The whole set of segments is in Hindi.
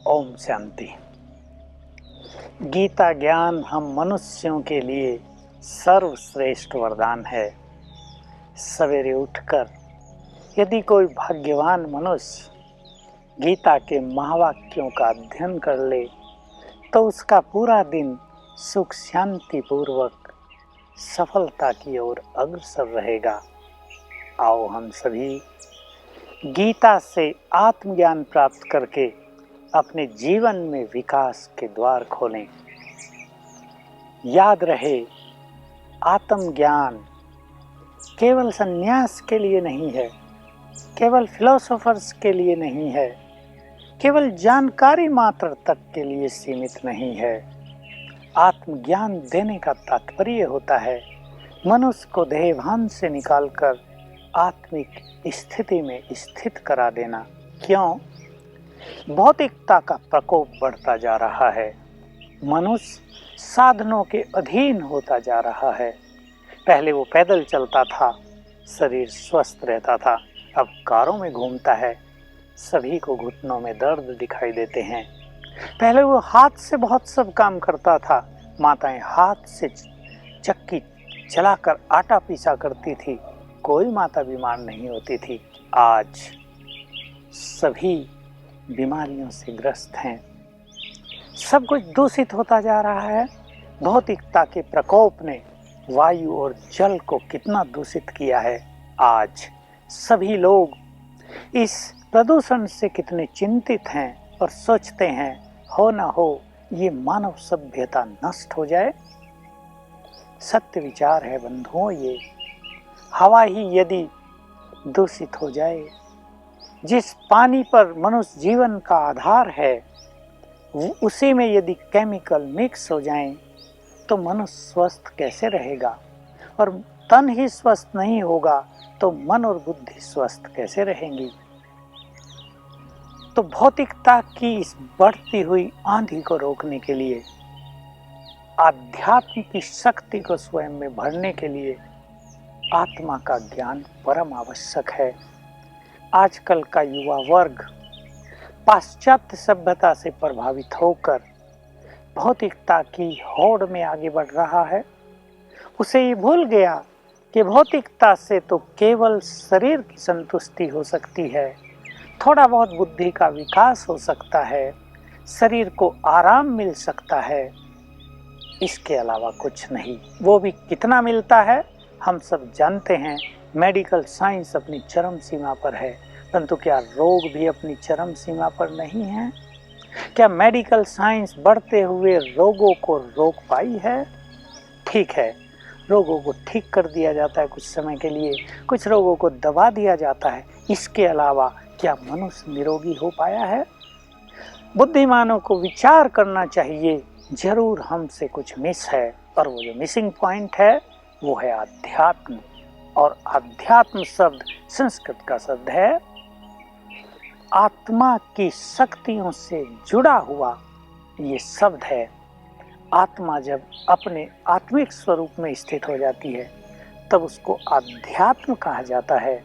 ओम शांति। गीता ज्ञान हम मनुष्यों के लिए सर्वश्रेष्ठ वरदान है। सवेरे उठकर यदि कोई भाग्यवान मनुष्य गीता के महावाक्यों का अध्ययन कर ले तो उसका पूरा दिन सुख शांति पूर्वक सफलता की ओर अग्रसर रहेगा। आओ हम सभी गीता से आत्मज्ञान प्राप्त करके अपने जीवन में विकास के द्वार खोलें। याद रहे, आत्मज्ञान केवल संन्यास के लिए नहीं है, केवल फिलोसोफर्स के लिए नहीं है, केवल जानकारी मात्र तक के लिए सीमित नहीं है। आत्मज्ञान देने का तात्पर्य होता है मनुष्य को देहभान से निकालकर आत्मिक स्थिति में स्थित करा देना। क्यों? भौतिकता का प्रकोप बढ़ता जा रहा है, मनुष्य साधनों के अधीन होता जा रहा है। पहले वो पैदल चलता था, शरीर स्वस्थ रहता था, अब कारों में घूमता है, सभी को घुटनों में दर्द दिखाई देते हैं। पहले वो हाथ से बहुत सब काम करता था, माताएं हाथ से चक्की चलाकर आटा पीसा करती थी, कोई माता बीमार नहीं होती थी। आज सभी बीमारियों से ग्रस्त हैं, सब कुछ दूषित होता जा रहा है। भौतिकता के प्रकोप ने वायु और जल को कितना दूषित किया है। आज सभी लोग इस प्रदूषण से कितने चिंतित हैं और सोचते हैं हो ना हो ये मानव सभ्यता नष्ट हो जाए। सत्य विचार है बंधुओं, ये हवा ही यदि दूषित हो जाए, जिस पानी पर मनुष्य जीवन का आधार है उसी में यदि केमिकल मिक्स हो जाएं तो मनुष्य स्वस्थ कैसे रहेगा? और तन ही स्वस्थ नहीं होगा तो मन और बुद्धि स्वस्थ कैसे रहेंगी? तो भौतिकता की इस बढ़ती हुई आंधी को रोकने के लिए, आध्यात्म की शक्ति को स्वयं में भरने के लिए आत्मा का ज्ञान परम आवश्यक है। आजकल का युवा वर्ग पाश्चात्य सभ्यता से प्रभावित होकर भौतिकता की होड़ में आगे बढ़ रहा है। उसे ये भूल गया कि भौतिकता से तो केवल शरीर की संतुष्टि हो सकती है, थोड़ा बहुत बुद्धि का विकास हो सकता है, शरीर को आराम मिल सकता है, इसके अलावा कुछ नहीं। वो भी कितना मिलता है हम सब जानते हैं। मेडिकल साइंस अपनी चरम सीमा पर है, परंतु क्या रोग भी अपनी चरम सीमा पर नहीं है? क्या मेडिकल साइंस बढ़ते हुए रोगों को रोक पाई है? ठीक है, रोगों को ठीक कर दिया जाता है कुछ समय के लिए, कुछ रोगों को दबा दिया जाता है, इसके अलावा क्या मनुष्य निरोगी हो पाया है? बुद्धिमानों को विचार करना चाहिए, जरूर हमसे कुछ मिस है, और वो जो मिसिंग पॉइंट है वो है अध्यात्म। और अध्यात्म शब्द संस्कृत का शब्द है, आत्मा की शक्तियों से जुड़ा हुआ ये शब्द है। आत्मा जब अपने आत्मिक स्वरूप में स्थित हो जाती है तब उसको अध्यात्म कहा जाता है।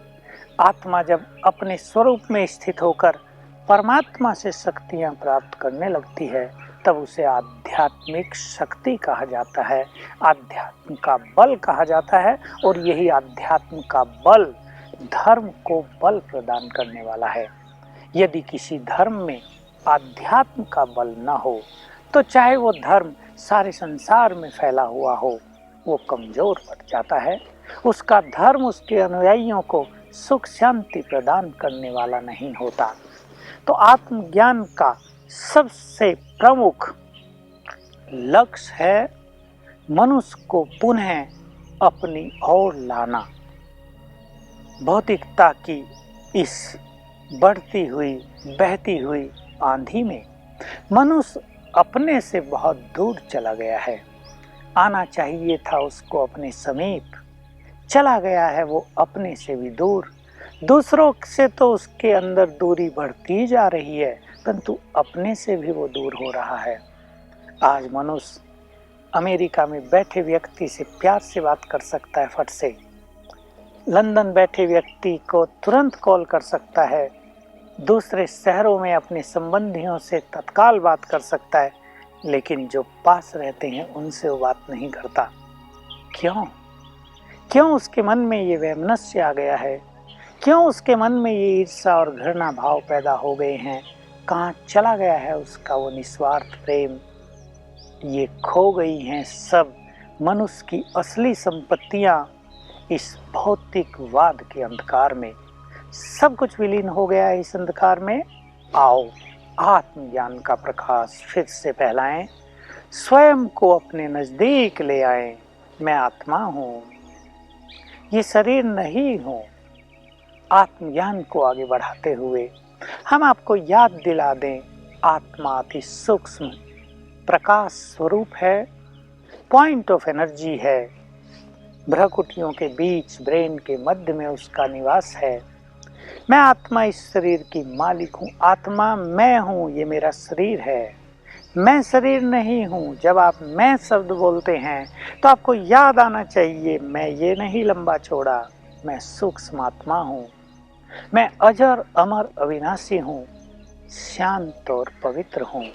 आत्मा जब अपने स्वरूप में स्थित होकर परमात्मा से शक्तियां प्राप्त करने लगती है तब उसे आध्यात्मिक शक्ति कहा जाता है, आध्यात्म का बल कहा जाता है। और यही आध्यात्म का बल धर्म को बल प्रदान करने वाला है। यदि किसी धर्म में आध्यात्म का बल न हो तो चाहे वो धर्म सारे संसार में फैला हुआ हो, वो कमजोर पड़ जाता है। उसका धर्म उसके अनुयायियों को सुख शांति प्रदान करने वाला नहीं होता। तो आत्मज्ञान का सबसे प्रमुख लक्ष्य है मनुष्य को पुनः अपनी ओर लाना। भौतिकता की इस बढ़ती हुई बहती हुई आंधी में मनुष्य अपने से बहुत दूर चला गया है। आना चाहिए था उसको अपने समीप, चला गया है वो अपने से भी दूर। दूसरों से तो उसके अंदर दूरी बढ़ती जा रही है, परंतु अपने से भी वो दूर हो रहा है। आज मनुष्य अमेरिका में बैठे व्यक्ति से प्यार से बात कर सकता है फट से, लंदन बैठे व्यक्ति को तुरंत कॉल कर सकता है, दूसरे शहरों में अपने संबंधियों से तत्काल बात कर सकता है, लेकिन जो पास रहते हैं उनसे वो बात नहीं करता। क्यों? क्यों उसके मन में ये वैमनस्य आ गया है? क्यों उसके मन में ये ईर्ष्या और घृणा भाव पैदा हो गए हैं? कहाँ चला गया है उसका वो निस्वार्थ प्रेम? ये खो गई हैं सब मनुष्य की असली संपत्तियां इस भौतिकवाद के अंधकार में। सब कुछ विलीन हो गया है इस अंधकार में। आओ आत्मज्ञान का प्रकाश फिर से फैलाएं, स्वयं को अपने नजदीक ले आएं। मैं आत्मा हूँ, ये शरीर नहीं हूँ। आत्मज्ञान को आगे बढ़ाते हुए हम आपको याद दिला दें, आत्मा अति सूक्ष्म प्रकाश स्वरूप है, पॉइंट ऑफ एनर्जी है। भ्रकुटियों के बीच ब्रेन के मध्य में उसका निवास है। मैं आत्मा इस शरीर की मालिक हूँ। आत्मा मैं हूँ, ये मेरा शरीर है, मैं शरीर नहीं हूँ। जब आप मैं शब्द बोलते हैं तो आपको याद आना चाहिए, मैं ये नहीं लंबा चौड़ा, मैं सूक्ष्म आत्मा हूँ। मैं अजर अमर अविनाशी हूँ, शांत और पवित्र हूँ।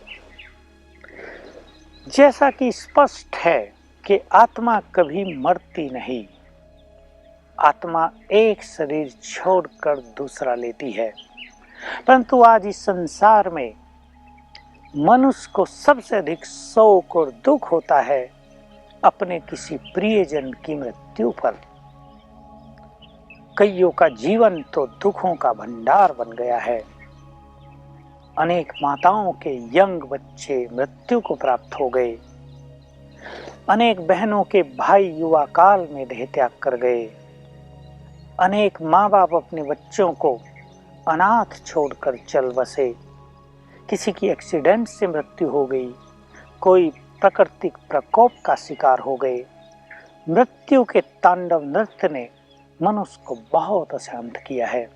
जैसा कि स्पष्ट है कि आत्मा कभी मरती नहीं। आत्मा एक शरीर छोड़कर दूसरा लेती है, परंतु आज इस संसार में मनुष्य को सबसे अधिक शोक और दुख होता है अपने किसी प्रियजन की मृत्यु पर। कईयों का जीवन तो दुखों का भंडार बन गया है। अनेक माताओं के यंग बच्चे मृत्यु को प्राप्त हो गए। अनेक बहनों के भाई युवा काल में देह त्याग कर गए। अनेक माँ बाप अपने बच्चों को अनाथ छोड़कर चल बसे। किसी की एक्सीडेंट से मृत्यु हो गई, कोई प्राकृतिक प्रकोप का शिकार हो गए। मृत्यु के तांडव नृत्य ने मनुष्य को बहुत अशांत किया है।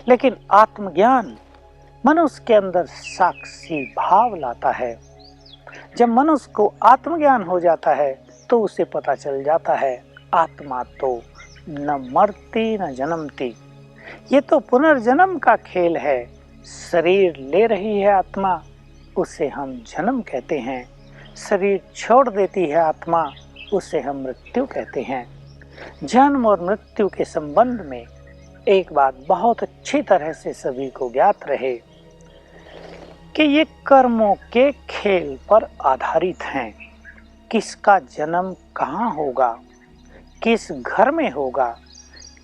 लेकिन आत्मज्ञान मनुष्य के अंदर साक्षी भाव लाता है। जब मनुष्य को आत्मज्ञान हो जाता है तो उसे पता चल जाता है आत्मा तो न मरती न जन्मती, ये तो पुनर्जन्म का खेल है। शरीर ले रही है आत्मा, उसे हम जन्म कहते हैं। शरीर छोड़ देती है आत्मा, उसे हम मृत्यु कहते हैं। जन्म और मृत्यु के संबंध में एक बात बहुत अच्छी तरह से सभी को ज्ञात रहे कि ये कर्मों के खेल पर आधारित हैं। किसका जन्म कहाँ होगा, किस घर में होगा,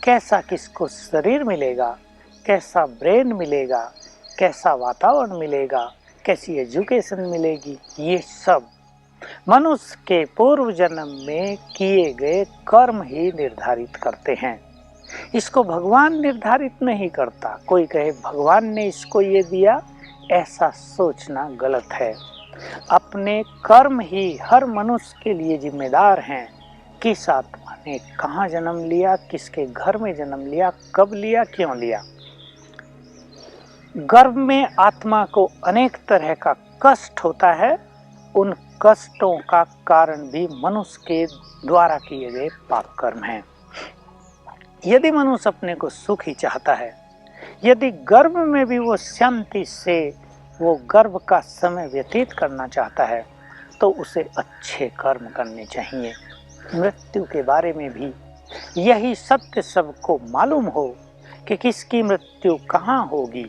कैसा किसको शरीर मिलेगा, कैसा ब्रेन मिलेगा, कैसा वातावरण मिलेगा, कैसी एजुकेशन मिलेगी, ये सब मनुष्य के पूर्व जन्म में किए गए कर्म ही निर्धारित करते हैं। इसको भगवान निर्धारित नहीं करता। कोई कहे भगवान ने इसको ये दिया, ऐसा सोचना गलत है। अपने कर्म ही हर मनुष्य के लिए जिम्मेदार हैं। किस आत्मा ने कहाँ जन्म लिया, किसके घर में जन्म लिया, कब लिया, क्यों लिया। गर्भ में आत्मा को अनेक तरह का कष्ट होता है। उन कष्टों का कारण भी मनुष्य के द्वारा किए गए पाप कर्म हैं। यदि मनुष्य अपने को सुख ही चाहता है, यदि गर्भ में भी वो शांति से वो गर्भ का समय व्यतीत करना चाहता है, तो उसे अच्छे कर्म करने चाहिए। मृत्यु के बारे में भी यही सत्य सबको मालूम हो कि किसकी मृत्यु कहाँ होगी।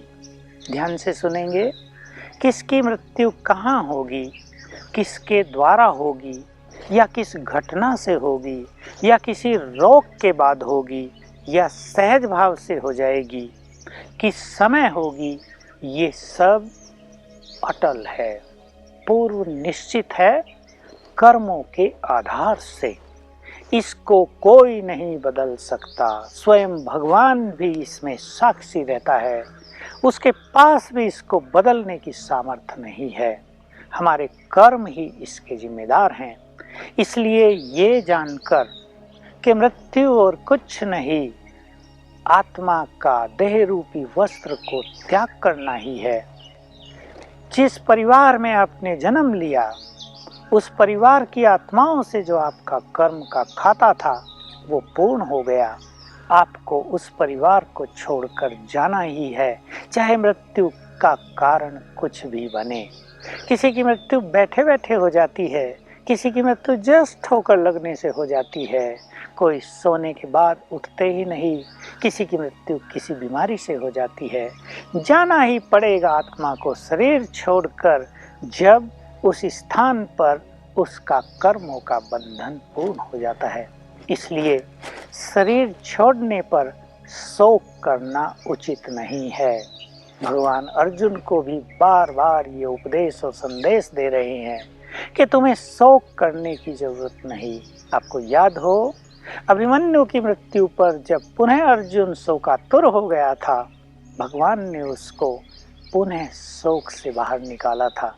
ध्यान से सुनेंगे, किसकी मृत्यु कहाँ होगी, किसके द्वारा होगी, या किस घटना से होगी, या किसी रोग के बाद होगी, या सहज भाव से हो जाएगी, किस समय होगी, ये सब अटल है, पूर्व निश्चित है कर्मों के आधार से। इसको कोई नहीं बदल सकता। स्वयं भगवान भी इसमें साक्षी रहता है। उसके पास भी इसको बदलने की सामर्थ्य नहीं है। हमारे कर्म ही इसके जिम्मेदार हैं। इसलिए ये जानकर कि मृत्यु और कुछ नहीं, आत्मा का देह रूपी वस्त्र को त्याग करना ही है। जिस परिवार में आपने जन्म लिया, उस परिवार की आत्माओं से जो आपका कर्म का खाता था वो पूर्ण हो गया। आपको उस परिवार को छोड़कर जाना ही है, चाहे मृत्यु का कारण कुछ भी बने। किसी की मृत्यु बैठे बैठे हो जाती है, किसी की मृत्यु जस्ट ठोकर लगने से हो जाती है, कोई सोने के बाद उठते ही नहीं, किसी की मृत्यु किसी बीमारी से हो जाती है। जाना ही पड़ेगा आत्मा को शरीर छोड़कर, जब उस स्थान पर उसका कर्मों का बंधन पूर्ण हो जाता है। इसलिए शरीर छोड़ने पर शोक करना उचित नहीं है। भगवान अर्जुन को भी बार बार ये उपदेश और संदेश दे रहे हैं कि तुम्हें शोक करने की जरूरत नहीं। आपको याद हो, अभिमन्यु की मृत्यु पर जब पुनः अर्जुन शोकातुर हो गया था, भगवान ने उसको पुनः शोक से बाहर निकाला था।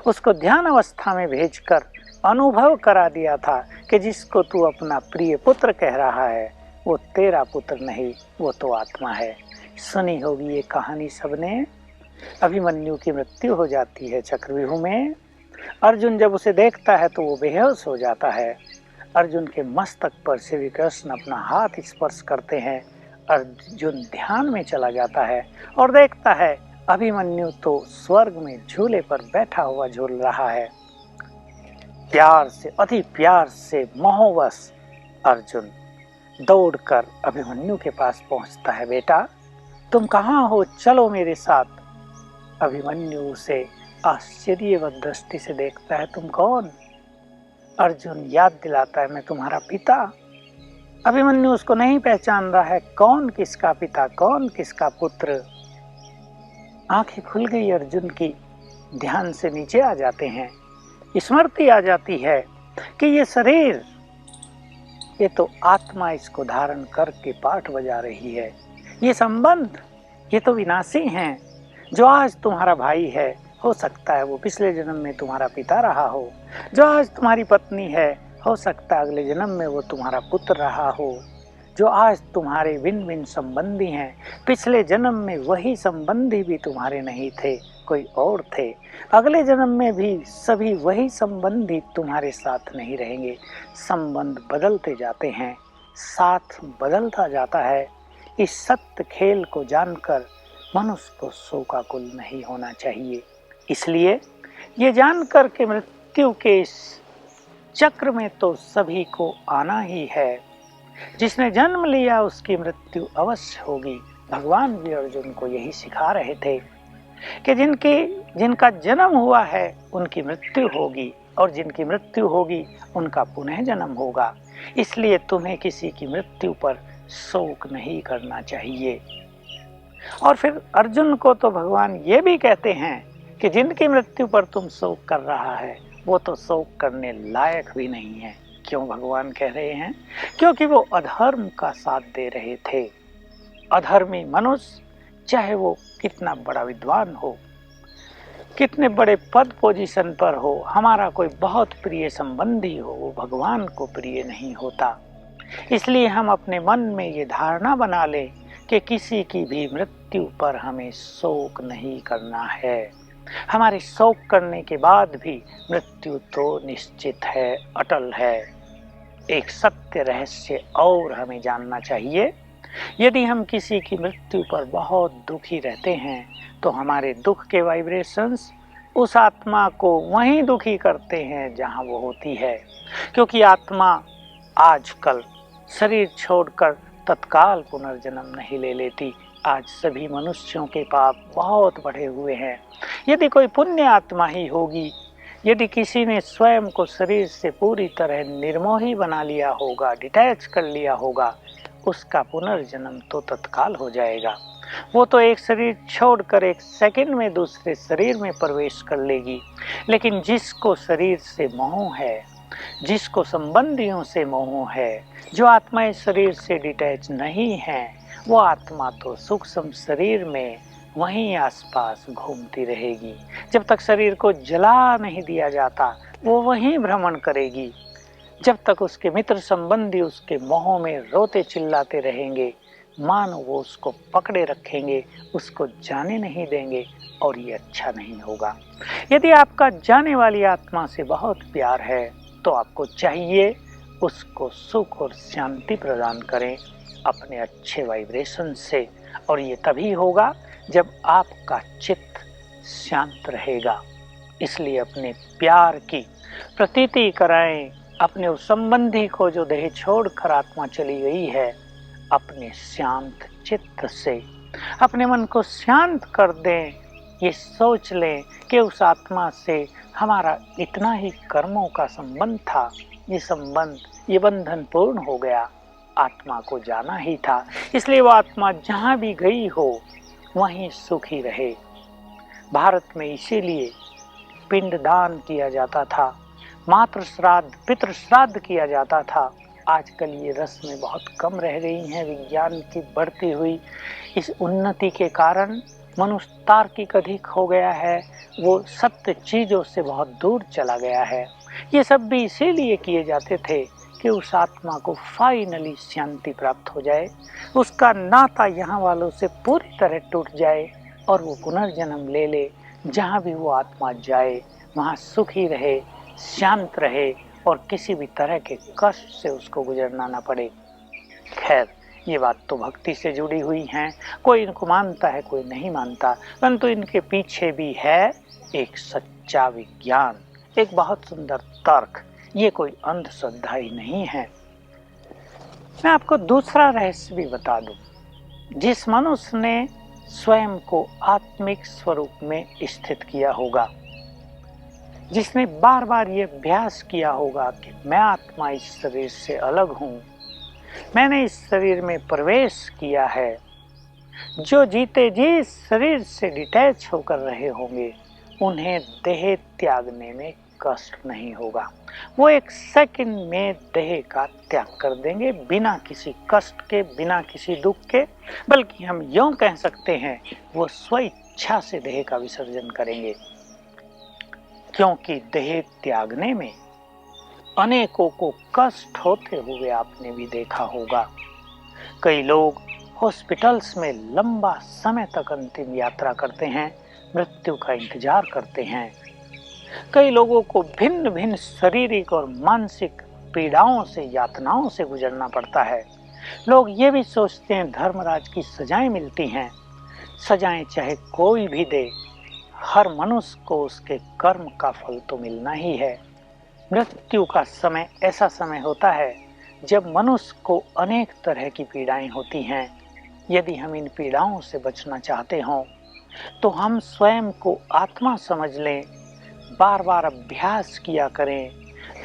उसको ध्यान अवस्था में भेजकर अनुभव करा दिया था कि जिसको तू अपना प्रिय पुत्र कह रहा है वो तेरा पुत्र नहीं, वो तो आत्मा है। सुनी होगी ये कहानी सबने। अभिमन्यु की मृत्यु हो जाती है चक्रव्यूह में। अर्जुन जब उसे देखता है तो वो बेहोश हो जाता है। अर्जुन के मस्तक पर श्री कृष्ण अपना हाथ स्पर्श करते हैं। अर्जुन ध्यान में चला जाता है और देखता है अभिमन्यु तो स्वर्ग में झूले पर बैठा हुआ झूल रहा है। प्यार से, अति प्यार से मोहवश अर्जुन दौड़कर अभिमन्यु के पास पहुंचता है। बेटा तुम कहाँ हो, चलो मेरे साथ। अभिमन्यु उसे आश्चर्यवत दृष्टि से देखता है। तुम कौन? अर्जुन याद दिलाता है, मैं तुम्हारा पिता। अभिमन्यु उसको नहीं पहचान रहा है, कौन किसका पिता, कौन किसका पुत्र। आंखें खुल गई अर्जुन की, ध्यान से नीचे आ जाते हैं। स्मृति आ जाती है कि ये शरीर, ये तो आत्मा इसको धारण करके पाठ बजा रही है। ये संबंध, ये तो विनाशी हैं। जो आज तुम्हारा भाई है, हो सकता है वो पिछले जन्म में तुम्हारा पिता रहा हो। जो आज तुम्हारी पत्नी है, हो सकता है अगले जन्म में वो तुम्हारा पुत्र रहा हो। जो आज तुम्हारे भिन्न भिन्न संबंधी हैं, पिछले जन्म में वही संबंधी भी तुम्हारे नहीं थे, कोई और थे। अगले जन्म में भी सभी वही संबंधी तुम्हारे साथ नहीं रहेंगे। संबंध बदलते जाते हैं, साथ बदलता जाता है। इस सत्य खेल को जानकर मनुष्य को शोकाकुल नहीं होना चाहिए। इसलिए ये जानकर के मृत्यु के इस चक्र में तो सभी को आना ही है। जिसने जन्म लिया उसकी मृत्यु अवश्य होगी। भगवान भी अर्जुन को यही सिखा रहे थे कि जिनका जन्म हुआ है उनकी मृत्यु होगी, और जिनकी मृत्यु होगी उनका पुनः जन्म होगा। इसलिए तुम्हें किसी की मृत्यु पर शोक नहीं करना चाहिए। और फिर अर्जुन को तो भगवान ये भी कहते हैं कि जिनकी मृत्यु पर तुम शोक कर रहा है वो तो शोक करने लायक भी नहीं है। क्यों भगवान कह रहे हैं? क्योंकि वो अधर्म का साथ दे रहे थे। अधर्मी मनुष्य, चाहे वो कितना बड़ा विद्वान हो, कितने बड़े पद पोजीशन पर हो, हमारा कोई बहुत प्रिय संबंधी हो, वो भगवान को प्रिय नहीं होता। इसलिए हम अपने मन में ये धारणा बना लें कि किसी की भी मृत्यु पर हमें शोक नहीं करना है। हमारे शोक करने के बाद भी मृत्यु तो निश्चित है, अटल है। एक सत्य रहस्य और हमें जानना चाहिए। यदि हम किसी की मृत्यु पर बहुत दुखी रहते हैं तो हमारे दुख के वाइब्रेशंस उस आत्मा को वहीं दुखी करते हैं जहां वो होती है। क्योंकि आत्मा आजकल शरीर छोड़कर तत्काल पुनर्जन्म नहीं ले लेती। आज सभी मनुष्यों के पाप बहुत बढ़े हुए हैं। यदि कोई पुण्य आत्मा ही होगी, यदि किसी ने स्वयं को शरीर से पूरी तरह निर्मोही बना लिया होगा, डिटैच कर लिया होगा, उसका पुनर्जन्म तो तत्काल हो जाएगा। वो तो एक शरीर छोड़कर एक सेकंड में दूसरे शरीर में प्रवेश कर लेगी। लेकिन जिसको शरीर से मोह है, जिसको संबंधियों से मोह है, जो आत्मा इस शरीर से डिटैच नहीं है, वो आत्मा तो सूक्ष्म शरीर में वहीं आसपास घूमती रहेगी। जब तक शरीर को जला नहीं दिया जाता वो वहीं भ्रमण करेगी। जब तक उसके मित्र संबंधी उसके मोह में रोते चिल्लाते रहेंगे, मानो वो उसको पकड़े रखेंगे, उसको जाने नहीं देंगे, और ये अच्छा नहीं होगा। यदि आपका जाने वाली आत्मा से बहुत प्यार है तो आपको चाहिए उसको सुख और शांति प्रदान करें, अपने अच्छे वाइब्रेशन से, और ये तभी होगा जब आपका चित्त शांत रहेगा। इसलिए अपने प्यार की प्रतीति कराएं अपने उस संबंधी को जो देह छोड़कर आत्मा चली गई है। अपने शांत चित्त से अपने मन को शांत कर दें। ये सोच लें कि उस आत्मा से हमारा इतना ही कर्मों का संबंध था, ये संबंध, ये बंधन पूर्ण हो गया, आत्मा को जाना ही था, इसलिए वो आत्मा जहाँ भी गई हो वहीं सुखी रहे। भारत में इसीलिए पिंडदान किया जाता था, मातृ श्राद्ध, पितृ श्राद्ध किया जाता था। आजकल ये रस्में बहुत कम रह गई हैं। विज्ञान की बढ़ती हुई इस उन्नति के कारण मनुष्य तार्किक अधिक हो गया है, वो सत्य चीज़ों से बहुत दूर चला गया है। ये सब भी इसीलिए किए जाते थे कि उस आत्मा को फाइनली शांति प्राप्त हो जाए, उसका नाता यहाँ वालों से पूरी तरह टूट जाए और वो पुनर्जन्म ले ले। जहाँ भी वो आत्मा जाए वहाँ सुखी रहे, शांत रहे और किसी भी तरह के कष्ट से उसको गुजरना ना पड़े। खैर, ये बात तो भक्ति से जुड़ी हुई हैं, कोई इनको मानता है कोई नहीं मानता, परंतु इनके पीछे भी है एक सच्चा विज्ञान, एक बहुत सुंदर तर्क। ये कोई अंधश्रद्धा ही नहीं है। मैं आपको दूसरा रहस्य भी बता दूं। जिस मनुष्य ने स्वयं को आत्मिक स्वरूप में स्थित किया होगा, जिसने बार बार ये अभ्यास किया होगा कि मैं आत्मा इस शरीर से अलग हूँ, मैंने इस शरीर में प्रवेश किया है, जो जीते जी इस शरीर से डिटैच होकर रहे होंगे उन्हें देह त्यागने में कष्ट नहीं होगा। वो एक सेकंड में देह का त्याग कर देंगे, बिना किसी कष्ट के, बिना किसी दुख के, बल्कि हम यूं कह सकते हैं वो स्वेच्छा से देह का विसर्जन करेंगे। क्योंकि देह त्यागने में अनेकों को कष्ट होते हुए आपने भी देखा होगा। कई लोग हॉस्पिटल्स में लंबा समय तक अंतिम यात्रा करते हैं, मृत्यु का इंतजार करते हैं। कई लोगों को भिन्न भिन्न शारीरिक और मानसिक पीड़ाओं से, यातनाओं से गुजरना पड़ता है। लोग ये भी सोचते हैं धर्मराज की सजाएं मिलती हैं। सजाएं चाहे कोई भी दे, हर मनुष्य को उसके कर्म का फल तो मिलना ही है। मृत्यु का समय ऐसा समय होता है जब मनुष्य को अनेक तरह की पीड़ाएं होती हैं। यदि हम इन पीड़ाओं से बचना चाहते हों तो हम स्वयं को आत्मा समझ लें, बार बार अभ्यास किया करें,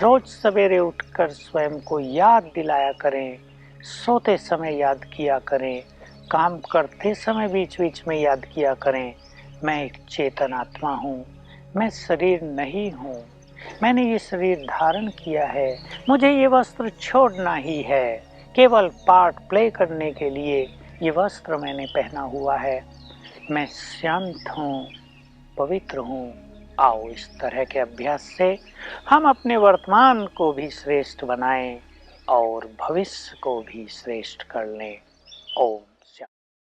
रोज सवेरे उठकर स्वयं को याद दिलाया करें, सोते समय याद किया करें, काम करते समय बीच बीच में याद किया करें, मैं एक चेतन आत्मा हूँ, मैं शरीर नहीं हूँ, मैंने ये शरीर धारण किया है, मुझे ये वस्त्र छोड़ना ही है, केवल पार्ट प्ले करने के लिए ये वस्त्र मैंने पहना हुआ है, मैं शांत हूँ, पवित्र हूँ। आओ इस तरह के अभ्यास से हम अपने वर्तमान को भी श्रेष्ठ बनाएं और भविष्य को भी श्रेष्ठ कर लें। ओम